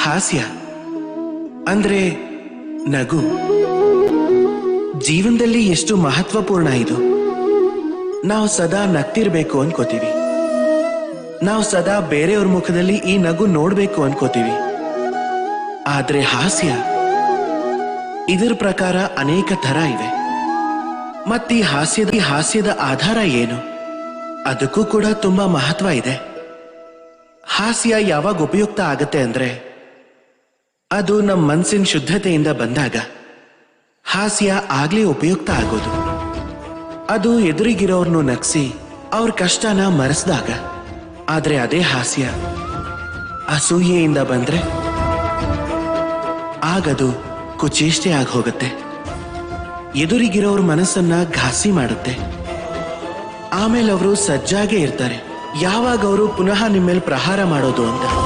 ಹಾಸ್ಯ ಅಂದ್ರೆ ನಗು ಜೀವನದಲ್ಲಿ ಎಷ್ಟು ಮಹತ್ವಪೂರ್ಣ ಇದು. ನಾವು ಸದಾ ನಗ್ತಿರ್ಬೇಕು ಅನ್ಕೋತೀವಿ. ನಾವು ಸದಾ ಬೇರೆಯವ್ರ ಮುಖದಲ್ಲಿ ಈ ನಗು ನೋಡ್ಬೇಕು ಅನ್ಕೋತೀವಿ. ಆದ್ರೆ ಹಾಸ್ಯ ಇದರ ಪ್ರಕಾರ ಅನೇಕ ಥರ ಇವೆ. ಮತ್ತೀ ಹಾಸ್ಯದ ಆಧಾರ ಏನು? ಅದಕ್ಕೂ ಕೂಡ ತುಂಬಾ ಮಹತ್ವ ಇದೆ. ಹಾಸ್ಯ ಯಾವಾಗ ಉಪಯುಕ್ತ ಆಗತ್ತೆ ಅಂದ್ರೆ ಅದು ನಮ್ಮ ಮನಸ್ಸಿನ ಶುದ್ಧತೆಯಿಂದ ಬಂದಾಗ ಹಾಸ್ಯ ಆಗ್ಲೇ ಉಪಯುಕ್ತ ಆಗೋದು. ಅದು ಎದುರಿಗಿರೋರ್ನು ನಗಿಸಿ ಅವ್ರ ಕಷ್ಟನ ಮರೆಸಿದಾಗ. ಆದ್ರೆ ಅದೇ ಹಾಸ್ಯ ಅಸೂಯೆಯಿಂದ ಬಂದ್ರೆ ಆಗದು ಕುಚೇಷ್ಟೆ ಆಗಿ ಹೋಗುತ್ತೆ. ಎದುರಿಗಿರೋರ್ ಮನಸ್ಸನ್ನ ಘಾಸಿ ಮಾಡುತ್ತೆ. ಆಮೇಲೆ ಅವರು ಸಜ್ಜಾಗೆ ಇರ್ತಾರೆ ಯಾವಾಗ ಅವರು ಪುನಃ ನಿಮ್ಮೇಲೆ ಪ್ರಹಾರ ಮಾಡೋದು ಅಂತ.